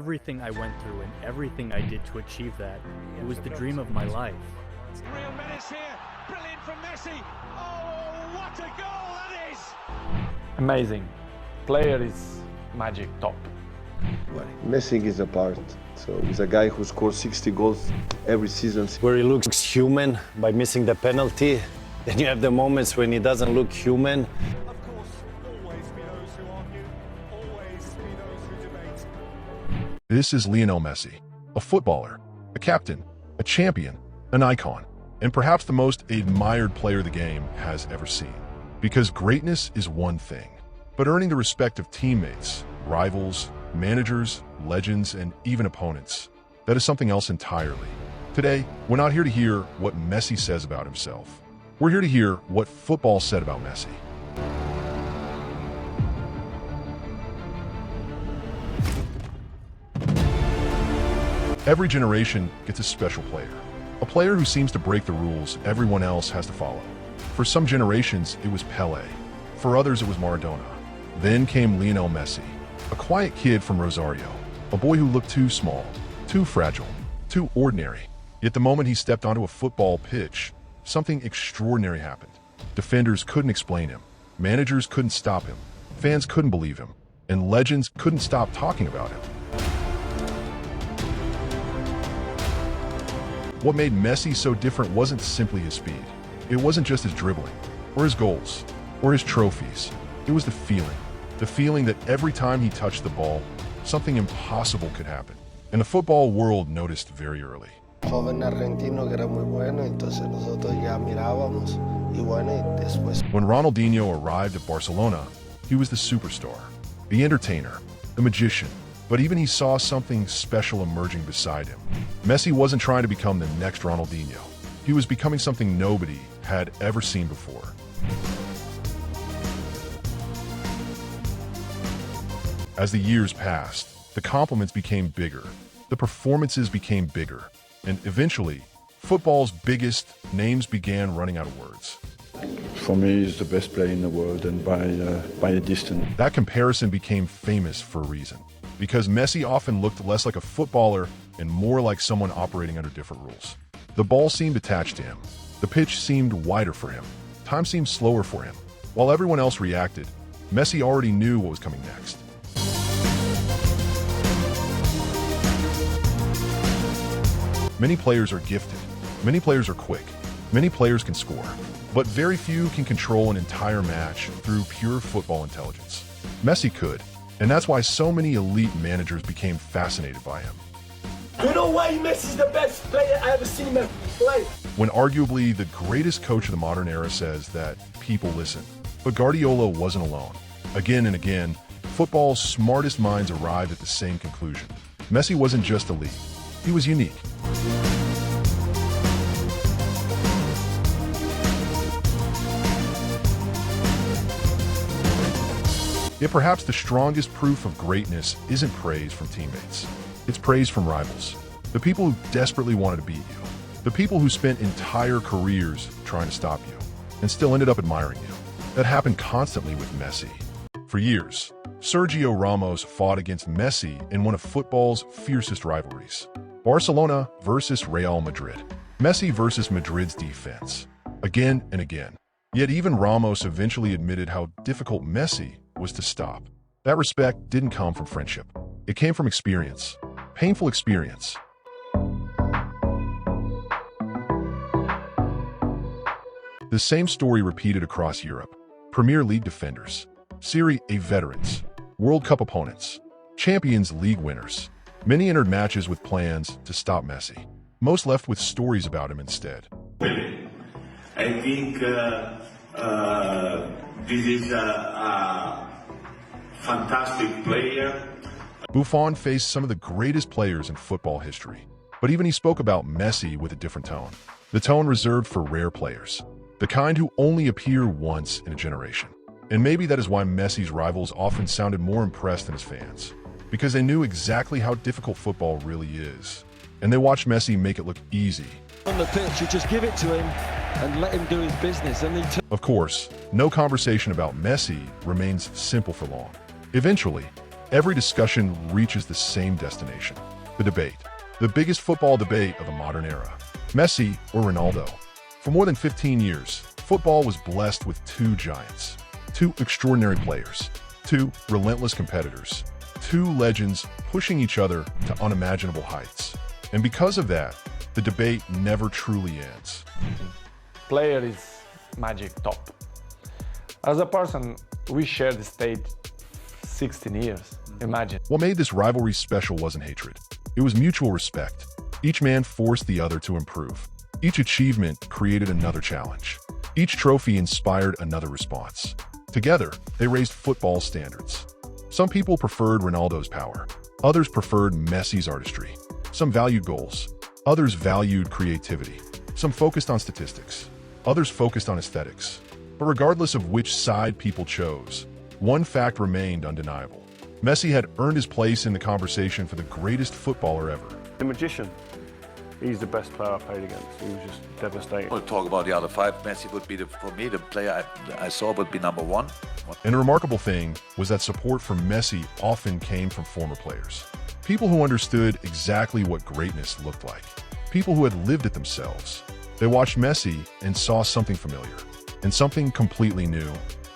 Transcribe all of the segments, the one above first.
everything I went through and everything I did to achieve that, it was the dream of my life. Real menace here, brilliant from Messi. Oh, what a goal that is! Amazing. Player is magic, top. Missing is a part. So he's a guy who scores 60 goals every season. Where he looks human by missing the penalty. Then you have the moments when he doesn't look human. Of course, always be those who argue, always be those who debate. This is Lionel Messi, a footballer, a captain, a champion, an icon, and perhaps the most admired player the game has ever seen. Because greatness is one thing, but earning the respect of teammates, rivals, managers, legends, and even opponents, that is something else entirely. Today, we're not here to hear what Messi says about himself. We're here to hear what football said about Messi. Every generation gets a special player. A player who seems to break the rules everyone else has to follow. For some generations, it was Pelé. For others, it was Maradona. Then came Lionel Messi, a quiet kid from Rosario, a boy who looked too small, too fragile, too ordinary. Yet the moment he stepped onto a football pitch, something extraordinary happened. Defenders couldn't explain him, managers couldn't stop him, fans couldn't believe him, and legends couldn't stop talking about him. What made Messi so different wasn't simply his speed. It wasn't just his dribbling, or his goals, or his trophies. It was the feeling that every time he touched the ball, something impossible could happen. And the football world noticed very early. Joven argentino que era muy bueno, entonces nosotros ya mirábamos y bueno, y después. When Ronaldinho arrived at Barcelona, he was the superstar, the entertainer, the magician, but even he saw something special emerging beside him. Messi wasn't trying to become the next Ronaldinho. He was becoming something nobody had ever seen before. As the years passed, the compliments became bigger, the performances became bigger, and eventually, football's biggest names began running out of words. For me, he's the best player in the world, and by a distance. That comparison became famous for a reason, because Messi often looked less like a footballer and more like someone operating under different rules. The ball seemed attached to him. The pitch seemed wider for him. Time seemed slower for him. While everyone else reacted, Messi already knew what was coming next. Many players are gifted. Many players are quick. Many players can score. But very few can control an entire match through pure football intelligence. Messi could, and that's why so many elite managers became fascinated by him. You know why Messi's the best player I ever seen him play? When arguably the greatest coach of the modern era says that people listen. But Guardiola wasn't alone. Again and again, football's smartest minds arrived at the same conclusion. Messi wasn't just elite. He was unique. Yet perhaps the strongest proof of greatness isn't praise from teammates. It's praise from rivals. The people who desperately wanted to beat you. The people who spent entire careers trying to stop you and still ended up admiring you. That happened constantly with Messi. For years, Sergio Ramos fought against Messi in one of football's fiercest rivalries. Barcelona versus Real Madrid. Messi versus Madrid's defense. Again and again. Yet even Ramos eventually admitted how difficult Messi was to stop. That respect didn't come from friendship. It came from experience. Painful experience. The same story repeated across Europe. Premier League defenders, Serie A veterans, World Cup opponents, Champions League winners. Many entered matches with plans to stop Messi. Most left with stories about him instead. I think this is a fantastic player. Buffon faced some of the greatest players in football history. But even he spoke about Messi with a different tone. The tone reserved for rare players. The kind who only appear once in a generation. And maybe that is why Messi's rivals often sounded more impressed than his fans. Because they knew exactly how difficult football really is. And they watched Messi make it look easy. On the pitch, you just give it to him and let him do his business. Of course, no conversation about Messi remains simple for long. Eventually, every discussion reaches the same destination: the debate. The biggest football debate of the modern era. Messi or Ronaldo? For more than 15 years, football was blessed with two giants, two extraordinary players, two relentless competitors, two legends pushing each other to unimaginable heights. And because of that, the debate never truly ends. Player is magic top. As a person, we share the stage 16 years. Imagine. What made this rivalry special wasn't hatred. It was mutual respect. Each man forced the other to improve. Each achievement created another challenge. Each trophy inspired another response. Together, they raised football standards. Some people preferred Ronaldo's power. Others preferred Messi's artistry. Some valued goals. Others valued creativity. Some focused on statistics. Others focused on aesthetics. But regardless of which side people chose, one fact remained undeniable. Messi had earned his place in the conversation for the greatest footballer ever. The magician. He's the best player I played against. He was just devastating. We'll talk about the other five. Messi would be, for me, the player I saw would be number one. And a remarkable thing was that support for Messi often came from former players. People who understood exactly what greatness looked like. People who had lived it themselves. They watched Messi and saw something familiar and something completely new.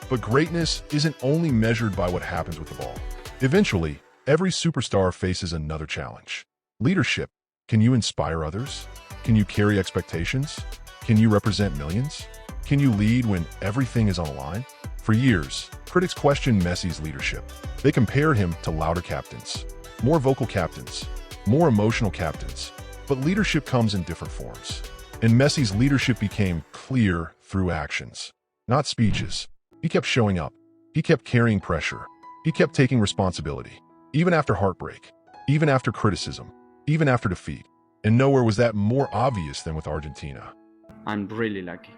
But greatness isn't only measured by what happens with the ball. Eventually, every superstar faces another challenge. Leadership. Can you inspire others? Can you carry expectations? Can you represent millions? Can you lead when everything is on the line? For years, critics questioned Messi's leadership. They compared him to louder captains, more vocal captains, more emotional captains. But leadership comes in different forms. And Messi's leadership became clear through actions, not speeches. He kept showing up. He kept carrying pressure. He kept taking responsibility, even after heartbreak, even after criticism, even after defeat. And nowhere was that more obvious than with Argentina. I'm really lucky,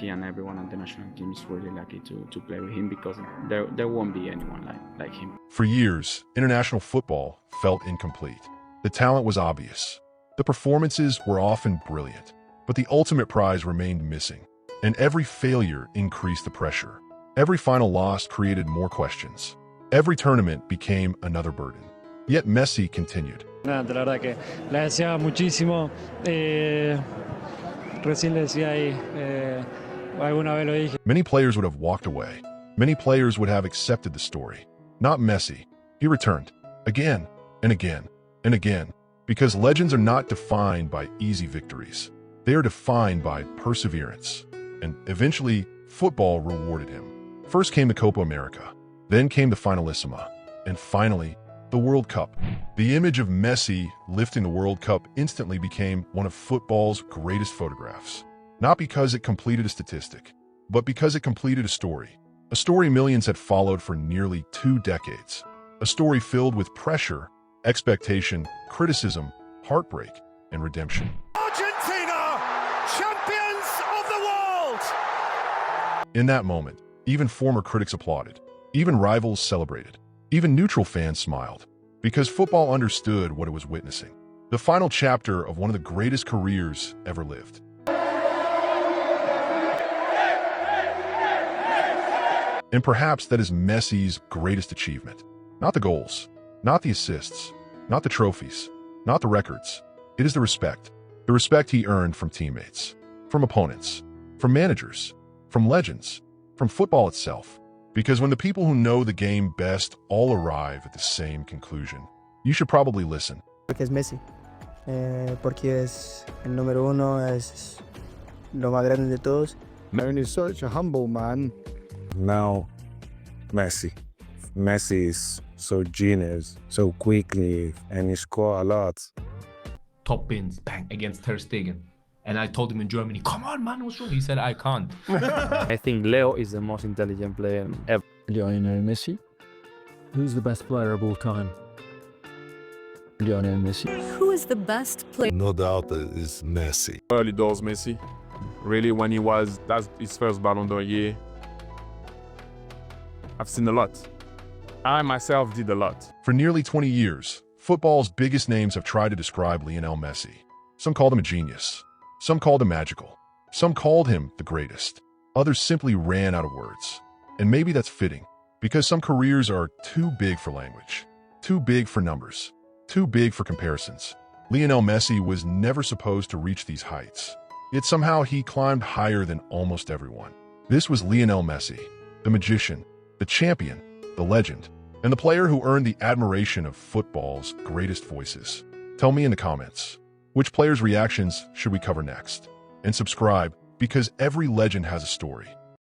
and everyone on the national team is really lucky to play with him because there won't be anyone like him. For years, international football felt incomplete. The talent was obvious. The performances were often brilliant, but the ultimate prize remained missing. And every failure increased the pressure. Every final loss created more questions. Every tournament became another burden. Yet Messi continued. La verdad que le deseaba muchísimo. Recién le decía ahí, alguna vez lo dije. Many players would have walked away. Many players would have accepted the story. Not Messi. He returned again and again and again, because legends are not defined by easy victories. They are defined by perseverance. And eventually, football rewarded him. First came the Copa America, then came the Finalissima, and finally, the World Cup. The image of Messi lifting the World Cup instantly became one of football's greatest photographs. Not because it completed a statistic, but because it completed a story. A story millions had followed for nearly 2 decades. A story filled with pressure, expectation, criticism, heartbreak, and redemption. Argentina, champions of the world! In that moment, even former critics applauded. Even rivals celebrated. Even neutral fans smiled. Because football understood what it was witnessing. The final chapter of one of the greatest careers ever lived. And perhaps that is Messi's greatest achievement. Not the goals, not the assists, not the trophies, not the records. It is the respect. The respect he earned from teammates, from opponents, from managers, from legends, from football itself. Because when the people who know the game best all arrive at the same conclusion, you should probably listen. Porque es Messi. Porque es el número uno, es lo más grande de todos. And he's such a humble man. Now, Messi. Messi is so genius, so quickly, and he score a lot. Top bins, bang, against Ter Stegen. And I told him in Germany, come on, man, what's wrong? He said, I can't. I think Leo is the most intelligent player ever. Lionel Messi? Who's the best player of all time? Lionel Messi. Who is the best player? No doubt it is Messi. Early doors Messi. Really, when that's his first Ballon d'Or year. I've seen a lot. I myself did a lot. For nearly 20 years, football's biggest names have tried to describe Lionel Messi. Some called him a genius. Some called him magical. Some called him the greatest. Others simply ran out of words. And maybe that's fitting, Because some careers are too big for language, too big for numbers, too big for comparisons. Lionel Messi was never supposed to reach these heights. Yet somehow he climbed higher than almost everyone. This was Lionel Messi, the magician, the champion, the legend, and the player who earned the admiration of football's greatest voices. Tell me in the comments, which players' reactions should we cover next? And subscribe, because every legend has a story.